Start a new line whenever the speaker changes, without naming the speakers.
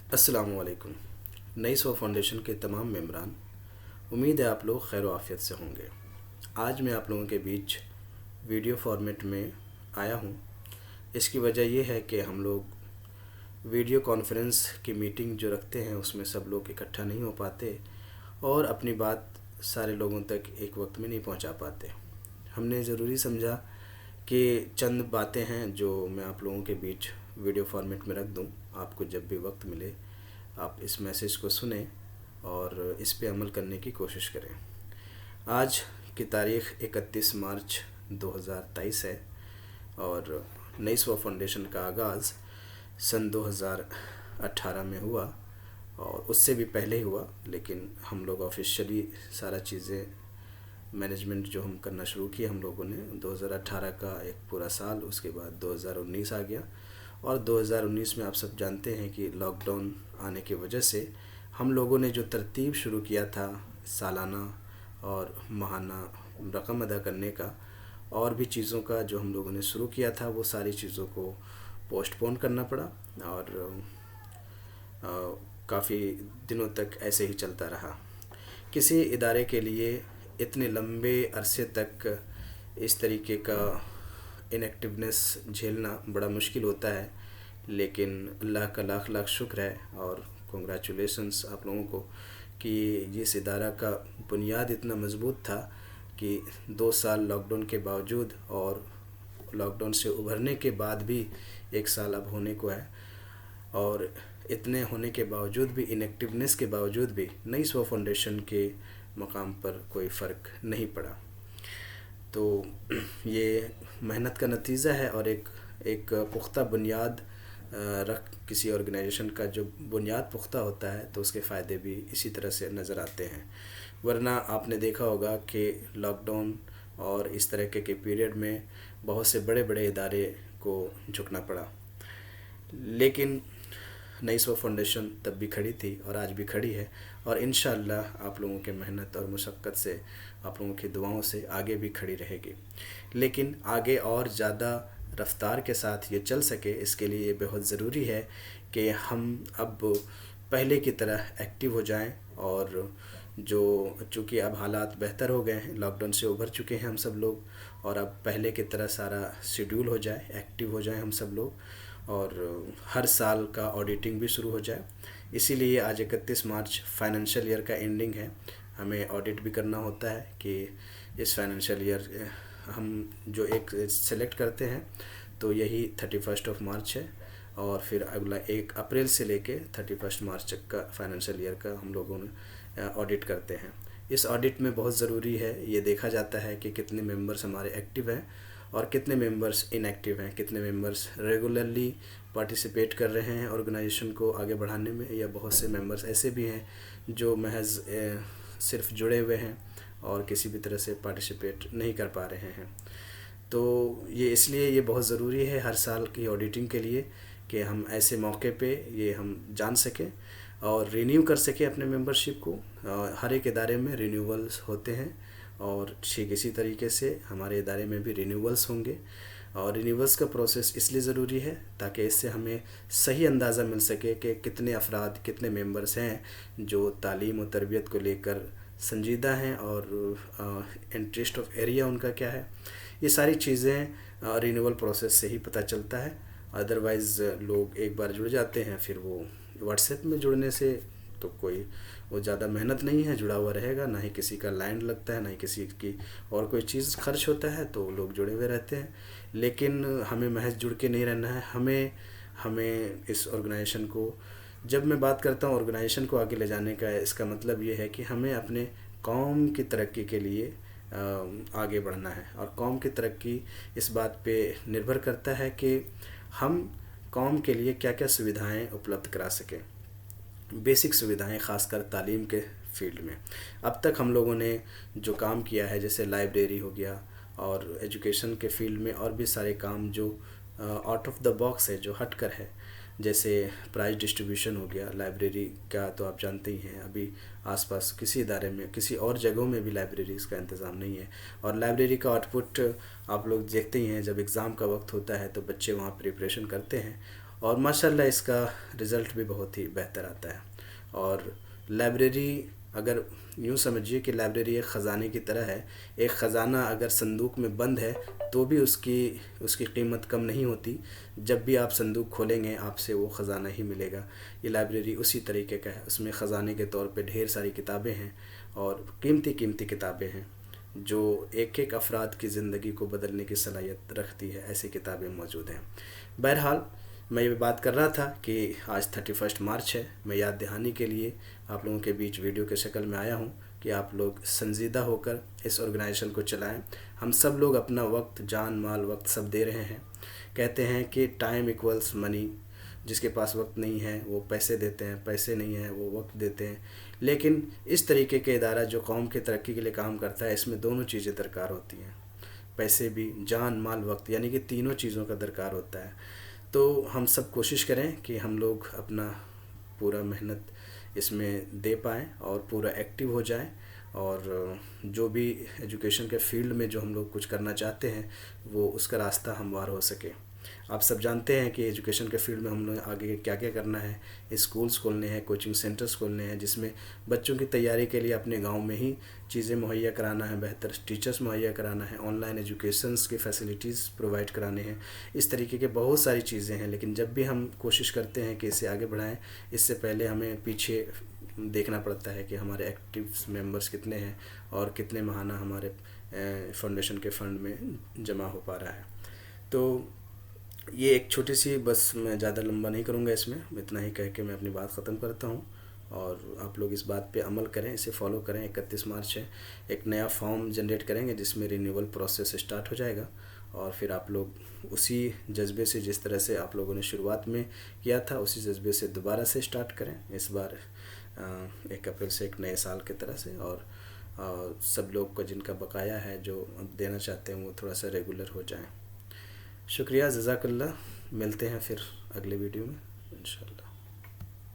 अस्सलाम वालेकुम। नई सो फाउंडेशन के तमाम मेंबरान, उम्मीद है आप लोग खैर आफियत से होंगे। आज मैं आप लोगों के बीच वीडियो फॉर्मेट में आया हूँ। इसकी वजह यह है कि हम लोग वीडियो कॉन्फ्रेंस की मीटिंग जो रखते हैं उसमें सब लोग इकट्ठा नहीं हो पाते और अपनी बात सारे लोगों तक एक वक्त में नहीं पहुँचा पाते। हमने ज़रूरी समझा कि चंद बातें हैं जो मैं आप लोगों के बीच वीडियो फॉर्मेट में रख दूं। आपको जब भी वक्त मिले आप इस मैसेज को सुनें और इस पे अमल करने की कोशिश करें। आज की तारीख़ 31 मार्च 2023 है और नई स्व फाउंडेशन का आगाज़ सन 2018 में हुआ और उससे भी पहले ही हुआ, लेकिन हम लोग ऑफिशियली सारा चीज़ें मैनेजमेंट जो हम करना शुरू किया हम लोगों ने 2018 का एक पूरा साल, उसके बाद 2019 आ गया और 2019 में आप सब जानते हैं कि लॉकडाउन आने की वजह से हम लोगों ने जो तरतीब शुरू किया था सालाना और माहाना रकम अदा करने का और भी चीज़ों का जो हम लोगों ने शुरू किया था वो सारी चीज़ों को पोस्टपोन करना पड़ा और काफ़ी दिनों तक ऐसे ही चलता रहा। किसी इदारे के लिए इतने लंबे अरसे तक इस तरीके का इनएक्टिवनेस झेलना बड़ा मुश्किल होता है, लेकिन अल्लाह का लाख लाख शुक्र है और कंग्रेचुलेशंस आप लोगों को कि इस इदारा का बुनियाद इतना मज़बूत था कि 2 साल लॉकडाउन के बावजूद और लॉकडाउन से उभरने के बाद भी 1 साल अब होने को है और इतने होने के बावजूद भी, इनएक्टिवनेस के बावजूद भी नई स्व फाउंडेशन के मकाम पर कोई फ़र्क नहीं पड़ा। तो ये मेहनत का नतीजा है और एक पुख्ता बुनियाद रख किसी ऑर्गेनाइजेशन का जो बुनियाद पुख्ता होता है तो उसके फ़ायदे भी इसी तरह से नज़र आते हैं। वरना आपने देखा होगा कि लॉकडाउन और इस तरह के पीरियड में बहुत से बड़े बड़े इदारे को झुकना पड़ा, लेकिन नई स्व फाउंडेशन तब भी खड़ी थी और आज भी खड़ी है और इंशाअल्लाह आप लोगों के मेहनत और मुशक्क़त से, आप लोगों की दुआओं से आगे भी खड़ी रहेगी। लेकिन आगे और ज़्यादा रफ्तार के साथ ये चल सके, इसके लिए ये बहुत ज़रूरी है कि हम अब पहले की तरह एक्टिव हो जाएं और जो चूँकि अब हालात बेहतर हो गए हैं, लॉकडाउन से उभर चुके हैं हम सब लोग और अब पहले की तरह सारा शेड्यूल हो जाए, एक्टिव हो जाएं हम सब लोग और हर साल का ऑडिटिंग भी शुरू हो जाए। इसीलिए आज 31 मार्च फाइनेंशियल ईयर का एंडिंग है। हमें ऑडिट भी करना होता है कि इस फाइनेंशियल ईयर हम जो एक सेलेक्ट करते हैं तो यही 31 मार्च है और फिर अगला 1 अप्रैल से लेके 31 मार्च तक का फाइनेंशियल ईयर का हम लोगों ने ऑडिट करते हैं। इस ऑडिट में बहुत ज़रूरी है ये देखा जाता है कि कितने मेंबर्स हमारे एक्टिव हैं और कितने मेंबर्स इनएक्टिव हैं, कितने मेंबर्स रेगुलरली पार्टिसिपेट कर रहे हैं ऑर्गेनाइजेशन को आगे बढ़ाने में, या बहुत से मेंबर्स ऐसे भी हैं जो महज सिर्फ जुड़े हुए हैं और किसी भी तरह से पार्टिसिपेट नहीं कर पा रहे हैं। तो ये इसलिए ये बहुत ज़रूरी है हर साल की ऑडिटिंग के लिए कि हम ऐसे मौके पे ये हम जान सकें और रिन्यू कर सकें अपने मेंबरशिप को। हर एक इदारे में रिन्यूअल्स होते हैं और ठीक इसी तरीके से हमारे इदारे में भी रिन्यूअल्स होंगे और रिन्यूअल्स का प्रोसेस इसलिए ज़रूरी है ताकि इससे हमें सही अंदाज़ा मिल सके कि कितने अफराद, कितने मेंबर्स हैं जो तालीम और तरबियत को लेकर संजीदा हैं और इंटरेस्ट ऑफ एरिया उनका क्या है। ये सारी चीज़ें रिन्यूअल प्रोसेस से ही पता चलता है। अदरवाइज़ लोग एक बार जुड़ जाते हैं, फिर वो व्हाट्सएप में जुड़ने से तो कोई वो ज़्यादा मेहनत नहीं है, जुड़ा हुआ रहेगा, ना ही किसी का लैंड लगता है, ना ही किसी की और कोई चीज़ खर्च होता है, तो लोग जुड़े हुए रहते हैं। लेकिन हमें महज जुड़ के नहीं रहना है, हमें इस ऑर्गेनाइजेशन को, जब मैं बात करता हूँ ऑर्गेनाइजेशन को आगे ले जाने का, इसका मतलब ये है कि हमें अपने कौम की तरक्की के लिए आगे बढ़ना है और कौम की तरक्की इस बात पे निर्भर करता है कि हम कौम के लिए क्या क्या सुविधाएं उपलब्ध करा सकें। बेसिक सुविधाएं, ख़ासकर तालीम के फील्ड में अब तक हम लोगों ने जो काम किया है, जैसे लाइब्रेरी हो गया और एजुकेशन के फील्ड में और भी सारे काम जो आउट ऑफ द बॉक्स है, जो हट कर है, जैसे प्राइज़ डिस्ट्रीब्यूशन हो गया। लाइब्रेरी का तो आप जानते ही हैं, अभी आसपास किसी इदारे में, किसी और जगहों में भी लाइब्रेरीज़ का इंतज़ाम नहीं है और लाइब्रेरी का आउटपुट आप लोग देखते ही हैं। जब एग्ज़ाम का वक्त होता है तो बच्चे वहाँ प्रिपरेशन करते हैं اور ماشاءاللہ اس کا رزلٹ بھی بہت ہی بہتر آتا ہے. اور لائبریری اگر یوں سمجھیے کہ لائبریری ایک خزانے کی طرح ہے. ایک خزانہ اگر صندوق میں بند ہے تو بھی اس کی قیمت کم نہیں ہوتی. جب بھی آپ صندوق کھولیں گے آپ سے وہ خزانہ ہی ملے گا. یہ لائبریری اسی طریقے کا ہے. اس میں خزانے کے طور پہ ڈھیر ساری کتابیں ہیں اور قیمتی کتابیں ہیں جو ایک ایک افراد کی زندگی کو بدلنے کی صلاحیت رکھتی ہے. ایسی کتابیں موجود ہیں. بہرحال میں یہ بات کر رہا تھا کہ آج 31 مارچ ہے. میں یاد دہانی کے لیے آپ لوگوں کے بیچ ویڈیو کے شکل میں آیا ہوں کہ آپ لوگ سنجیدہ ہو کر اس آرگنائزیشن کو چلائیں. ہم سب لوگ اپنا وقت، جان، مال، وقت سب دے رہے ہیں. کہتے ہیں کہ ٹائم ایکولس منی. جس کے پاس وقت نہیں ہے وہ پیسے دیتے ہیں، پیسے نہیں ہیں وہ وقت دیتے ہیں. لیکن اس طریقے کے ادارہ جو قوم کی ترقی کے لیے کام کرتا ہے اس میں دونوں چیزیں درکار ہوتی ہیں. پیسے بھی، جان، مال، وقت، یعنی کہ تینوں چیزوں کا درکار ہوتا ہے. تو ہم سب کوشش کریں کہ ہم لوگ اپنا پورا محنت اس میں دے پائیں اور پورا ایکٹیو ہو جائیں. اور جو بھی ایجوکیشن کے فیلڈ میں جو ہم لوگ کچھ کرنا چاہتے ہیں وہ اس کا راستہ ہموار ہو سکے. آپ سب جانتے ہیں کہ ایجوکیشن کے فیلڈ میں ہم لوگ آگے کیا کیا کرنا ہے. اسکولز کھولنے ہیں، کوچنگ سینٹرز کھولنے ہیں جس میں بچوں کی تیاری کے لیے اپنے گاؤں میں ہی چیزیں مہیا کرانا ہے، بہتر ٹیچرز مہیا کرانا ہے، آن لائن ایجوکیشنز کی فیسلٹیز پرووائڈ کرانے ہیں. اس طریقے کے بہت ساری چیزیں ہیں. لیکن جب بھی ہم کوشش کرتے ہیں کہ اسے آگے بڑھائیں اس سے پہلے ہمیں پیچھے دیکھنا پڑتا ہے کہ ہمارے ایکٹیو ممبرز کتنے ہیں اور کتنے ماہانہ ہمارے فاؤنڈیشن کے فنڈ میں جمع ہو پا رہا ہے. تو یہ ایک چھوٹی سی، بس میں زیادہ لمبا نہیں کروں گا اس میں، اتنا ہی کہہ کے میں اپنی بات ختم کرتا ہوں. اور آپ لوگ اس بات پہ عمل کریں، اسے فالو کریں. 31 مارچ ہے، ایک نیا فارم جنریٹ کریں گے جس میں رینیول پروسیس اسٹارٹ ہو جائے گا. اور پھر آپ لوگ اسی جذبے سے، جس طرح سے آپ لوگوں نے شروعات میں کیا تھا اسی جذبے سے دوبارہ سے اسٹارٹ کریں. اس بار 1 اپریل سے ایک نئے سال کی طرح سے. اور سب لوگ کو جن کا بقایا ہے جو دینا چاہتے ہیں وہ تھوڑا سا ریگولر ہو جائیں. شکریہ، جزاک اللہ. ملتے ہیں پھر اگلے ویڈیو میں انشاءاللہ.